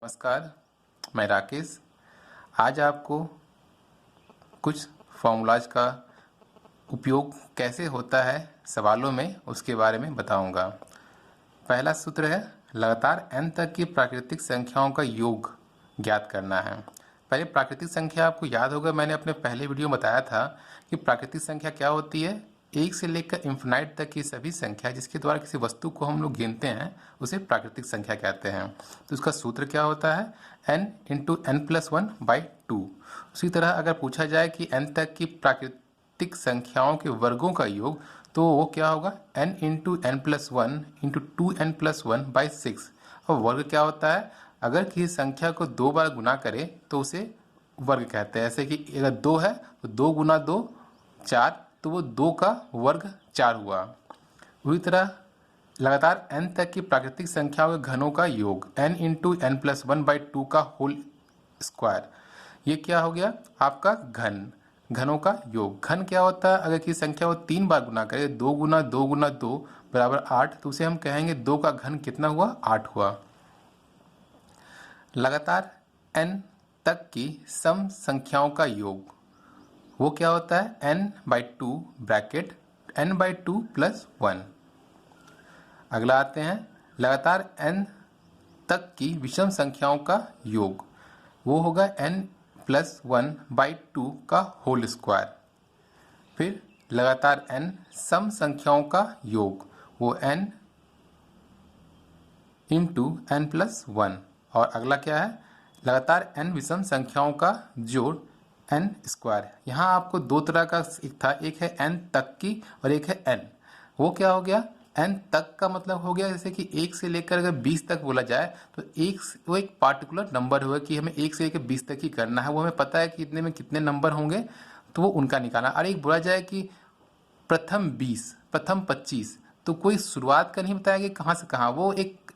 नमस्कार, मैं राकेश। आज आपको कुछ फॉर्मूलाज का उपयोग कैसे होता है सवालों में उसके बारे में बताऊंगा। पहला सूत्र है लगातार n तक की प्राकृतिक संख्याओं का योग ज्ञात करना है। पहले प्राकृतिक संख्या आपको याद होगा, मैंने अपने पहले वीडियो में बताया था कि प्राकृतिक संख्या क्या होती है। एक से लेकर इन्फिनाइट तक की सभी संख्या जिसके द्वारा किसी वस्तु को हम लोग गिनते हैं उसे प्राकृतिक संख्या कहते हैं। तो उसका सूत्र क्या होता है, n into n plus one by two. उसी तरह अगर पूछा जाए कि n तक की प्राकृतिक संख्याओं के वर्गों का योग, तो वो क्या होगा, n into n plus one into two n plus one by six. और वर्ग क्या होता है, अगर किसी संख्या को दो बार गुना करे तो उसे वर्ग कहते हैं। जैसे कि अगर दो है तो दो गुना दो चार, तो वो दो का वर्ग चार हुआ। उसी तरह लगातार n तक की प्राकृतिक संख्याओं के घनों का योग n into n plus one by two का होल स्क्वायर, ये क्या हो गया आपका घन, घनों का योग। घन क्या होता है, अगर किसी संख्या को तीन बार गुना करे, दो गुना दो बराबर आठ, तो उसे हम कहेंगे दो का घन कितना हुआ, आठ हुआ। लगातार n तक की सम संख्याओं का योग वो क्या होता है, n by two bracket n by two plus one. अगला आते हैं लगातार n तक की विषम संख्याओं का योग, वो होगा n plus one by two का होल स्क्वायर। फिर लगातार n सम संख्याओं का योग, वो n into n plus one. और अगला क्या है, लगातार n विषम संख्याओं का जोड़ n स्क्वायर। यहाँ आपको दो तरह का एक था, एक है n तक की और एक है n। वो क्या हो गया, n तक का मतलब हो गया जैसे कि एक से लेकर अगर 20 तक बोला जाए तो वो एक पार्टिकुलर नंबर होगा कि हमें एक से लेकर 20 तक ही करना है, वो हमें पता है कि इतने में कितने नंबर होंगे, तो वो उनका निकालना। और एक बोला जाए कि प्रथम 20 प्रथम 25, तो कोई शुरुआत का नहीं बताया कि कहाँ से कहाँ, वो एक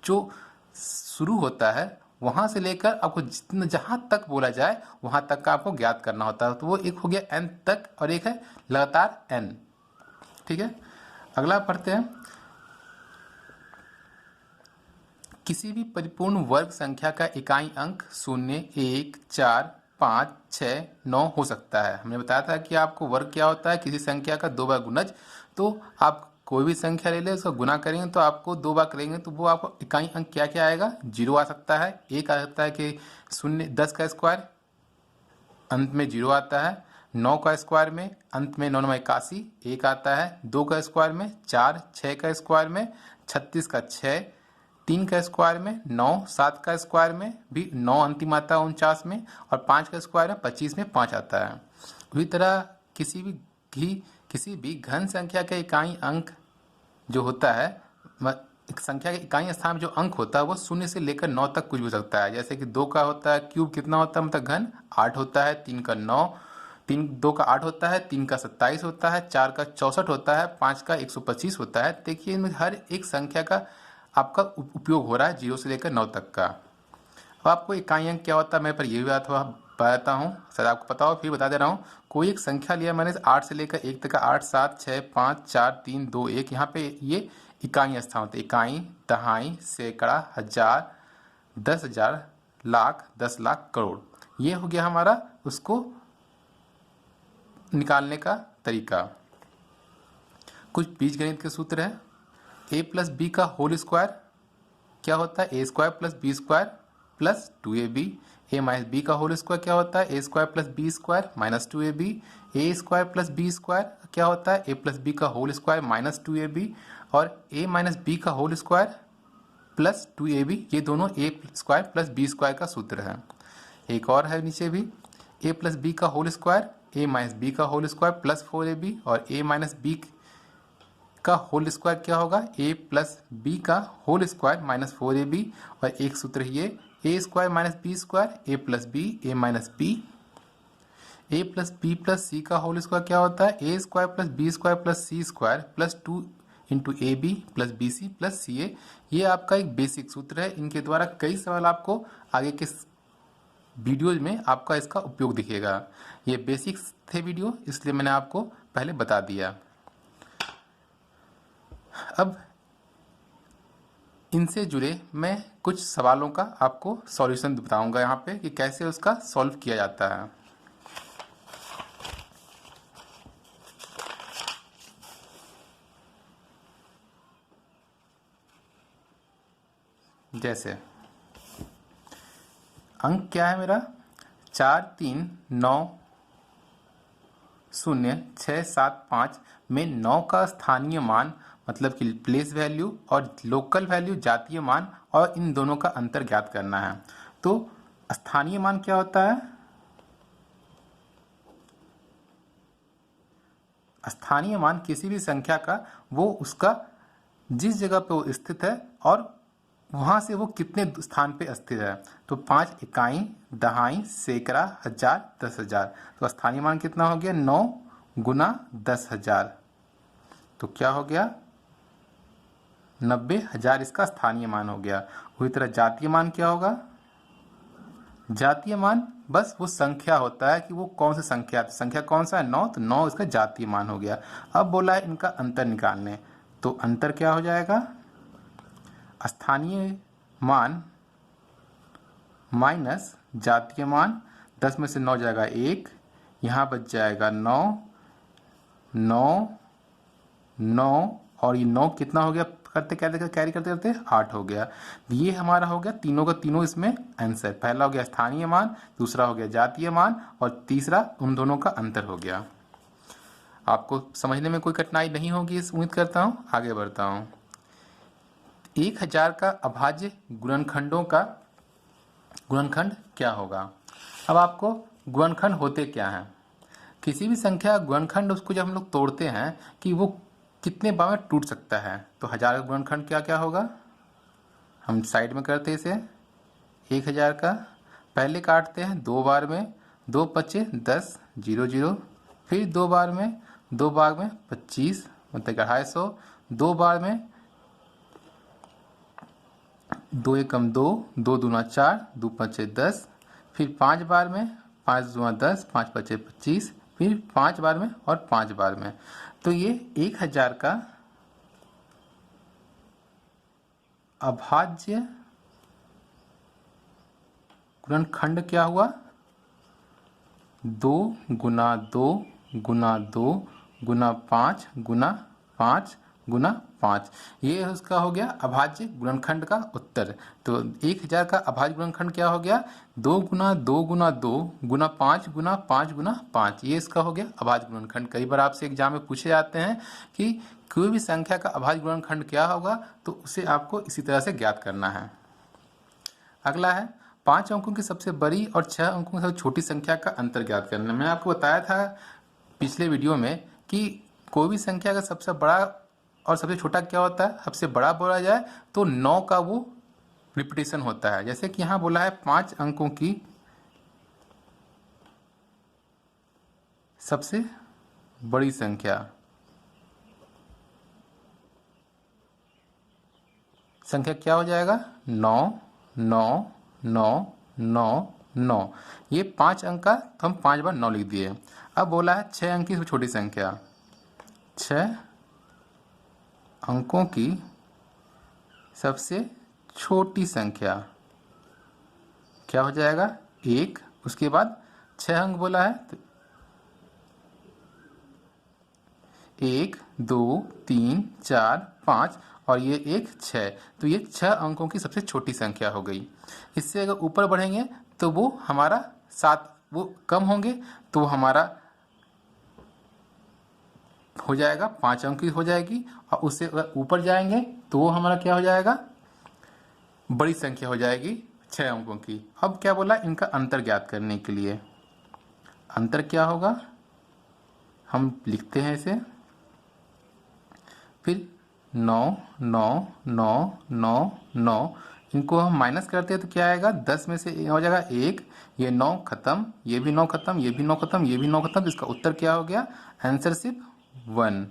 जो शुरू होता है वहां से लेकर आपको जितना जहां तक बोला जाए वहां तक का आपको ज्ञात करना होता है। तो वो एक हो गया n तक और एक है लगातार n। ठीक है, अगला पढ़ते हैं। किसी भी परिपूर्ण वर्ग संख्या का इकाई अंक 0, 1, 4, 5, 6, 9 हो सकता है। हमने बताया था कि आपको वर्ग क्या होता है, किसी संख्या का दो बार गुणज। तो आप कोई भी संख्या ले ले, उसका गुना करेंगे तो आपको दो बार करेंगे तो वो आपको इकाई अंक क्या क्या आएगा, जीरो आ सकता है, एक आ सकता है कि शून्य, 10 का स्क्वायर अंत में जीरो आता है, 9 का स्क्वायर में अंत में 9 9 81 एक आता है, 2 का स्क्वायर में 4, 6 का स्क्वायर में 36 का 6, 3 का स्क्वायर में 9, 7 का स्क्वायर में भी 9 अंतिम आता है 49 में, और 5 का स्क्वायर में 25 में 5 आता है। उसी तरह किसी भी घन संख्या के इकाई अंक जो होता है, एक संख्या के इकाई स्थान में जो अंक होता है वो 0 से लेकर 9 तक कुछ भी हो सकता है। जैसे कि 2 का होता है क्यूब कितना होता है, मतलब घन 8 होता है, 3 का 9, 2 का 8 होता है, 3 का 27 होता है, 4 का 64 होता है, 5 का 125 होता है। देखिए इनमें हर एक संख्या का आपका उपयोग हो रहा है 0 से लेकर 9 तक का। अब आपको इकाई अंक क्या होता है मैं पर ये भी बात बताता हूँ, शायद आपको पता हो फिर बता दे रहा हूँ। कोई एक संख्या लिया मैंने 8 से लेकर 1 तक का, 8, 7, 6, 5, 4, 3, 2, 1, यहाँ पे ये इकाई स्थान होते हैं। इकाई, दहाई, सैकड़ा, हजार, 10,000, लाख, 10 लाख, करोड़। ये हो गया हमारा उसको निकालने का तरीका। कुछ बीजगणित के सूत्र है। a प्लस बी का होल स्क्वायर क्या होता है, a square plus b square plus 2ab। A minus b का होल स्क्वायर क्या होता है, a square plus b square minus 2ab। A square plus b square क्या होता है, ए प्लस बी का होल स्क्वायर माइनस 2ab। और a minus b का होल स्क्वायर प्लस 2ab, ये दोनों a square plus b square का सूत्र है। एक और है नीचे भी, ए प्लस बी का whole square, a minus b का होल स्क्वायर प्लस 4ab, और ए माइनस बी का होल स्क्वायर क्या होगा, ए प्लस बी का होल स्क्वायर माइनस 4ab। और एक सूत्र ये a square minus b square, a plus b, a minus b. A plus b plus c का होल स्क्वायर क्या होता है, a square plus b square plus c square plus 2 into a b plus b c plus c a. ये आपका एक basic सूत्र है, इनके द्वारा कई सवाल आपको आगे के वीडियोज में आपका इसका उपयोग दिखेगा। ये बेसिक्स थे वीडियो, इसलिए मैंने आपको पहले बता दिया। अब इनसे जुड़े मैं कुछ सवालों का आपको सॉल्यूशन बताऊंगा यहाँ पे कि कैसे उसका सॉल्व किया जाता है। जैसे अंक क्या है मेरा 4390675 में 9 का स्थानीय मान मतलब कि प्लेस वैल्यू और लोकल वैल्यू जातीय मान और इन दोनों का अंतर ज्ञात करना है। तो स्थानीय मान क्या होता है? स्थानीय मान किसी भी संख्या का वो उसका जिस जगह पे वो स्थित है और वहां से वो कितने स्थान पे स्थित है। तो 5 इकाई, दहाई, सैकड़ा, हजार, 10,000। तो स्थानीय मान कितना हो गया 9 गुना 10,000। तो क्या हो गया 90,000 इसका स्थानीय मान हो गया। उसी तरह जातीय मान क्या होगा? जातीय मान बस वो संख्या होता है कि वो कौन सी संख्या है। संख्या कौन सा है 9, तो 9 इसका जातीय मान हो गया। अब बोला है इनका अंतर निकालने, तो अंतर क्या हो जाएगा? स्थानीय मान माइनस जातीय मान, 10 में से 9 जाएगा 1, यहाँ बच जाएगा 9, 9, 9 और ये 9 कितना हो गया करते कैरी करते करते 8 हो गया। ये हमारा हो गया तीनों का तीनों इसमें आंसर। पहला हो गया स्थानीय मान, दूसरा हो गया जातीय मान और तीसरा उन दोनों का अंतर हो गया। आपको समझने में कोई कठिनाई नहीं होगी इस उम्मीद करता हूँ। आगे बढ़ता हूँ। 1000 का अभाज्य गुणनखंडों का गुणनखंड क्या होगा? अब आपको गुणनखंड होते क्या हैं? किसी भी संख्या गुणनखंड उसको जब हम लोग तोड़ते हैं कि वो कितने बार में टूट सकता है, तो 1000 का गुणनखंड क्या क्या होगा? हम साइड में करते हैं इसे। 1000 का पहले काटते हैं 2 बार में, 2 पच्चे 10, 0 0, फिर 2 बार में 25 मतलब 250, 2 बार में 2 एकम 2, 2 दूना 4, 2 पच्चे 10, फिर 5 बार में 5 दूना 10, 5 पच्चे 25, फिर 5 बार में और 5 बार में। तो ये 1000 का अभाज्य गुणनखंड क्या हुआ? 2 गुना 2 गुना 2 गुना 5 गुना 5 गुना 5। ये उसका हो गया अभाज्य गुणनखंड का उत्तर। तो 1000 का अभाज्य गुणनखंड क्या हो गया? 2 गुना 2 गुना 2 गुना 5 गुना 5 गुना 5। ये इसका हो गया अभाज्य गुणनखंड। कई बार आपसे एग्जाम में पूछे जाते हैं कि कोई भी संख्या का अभाज्य गुणनखंड क्या होगा, तो उसे आपको इसी तरह से ज्ञात करना है। अगला है 5 अंकों की सबसे बड़ी और 6 अंकों की सबसे छोटी संख्या का अंतर ज्ञात करना। मैंने आपको बताया था पिछले वीडियो में कि कोई भी संख्या का सबसे बड़ा और सबसे छोटा क्या होता है? सबसे बड़ा बोला जाए तो 9 का वो रिपीटेशन होता है। जैसे कि यहाँ बोला है 5 अंकों की सबसे बड़ी संख्या क्या हो जाएगा? 9 9 9 9 9। ये 5 अंक का तो हम 5 बार 9 लिख दिए। अब बोला है 6 अंक की सबसे छोटी संख्या। 6 अंकों की सबसे छोटी संख्या क्या हो जाएगा? 1। उसके बाद 6 अंक बोला है तो 1 2 3 4 5 और ये 1 6। तो ये 6 अंकों की सबसे छोटी संख्या हो गई। इससे अगर ऊपर बढ़ेंगे तो वो हमारा 7 वो कम होंगे तो हमारा हो जाएगा 5 अंक की हो जाएगी। और उससे अगर ऊपर जाएंगे तो वो हमारा क्या हो जाएगा? बड़ी संख्या हो जाएगी 6 अंकों की। अब क्या बोला? इनका अंतर ज्ञात करने के लिए अंतर क्या होगा हम लिखते हैं इसे। फिर 9 9 9 9 9 इनको हम माइनस करते हैं तो क्या आएगा? 10 में से हो जाएगा 1, ये 9 खत्म, ये भी 9 खत्म, ये भी 9 खत्म, ये भी 9 खत्म। तो इसका उत्तर क्या हो गया? आंसर सिर्फ 1।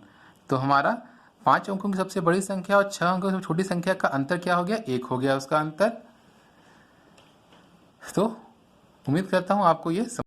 तो हमारा 5 अंकों की सबसे बड़ी संख्या और 6 अंकों की सबसे छोटी संख्या का अंतर क्या हो गया? 1 हो गया उसका अंतर। तो उम्मीद करता हूँ आपको ये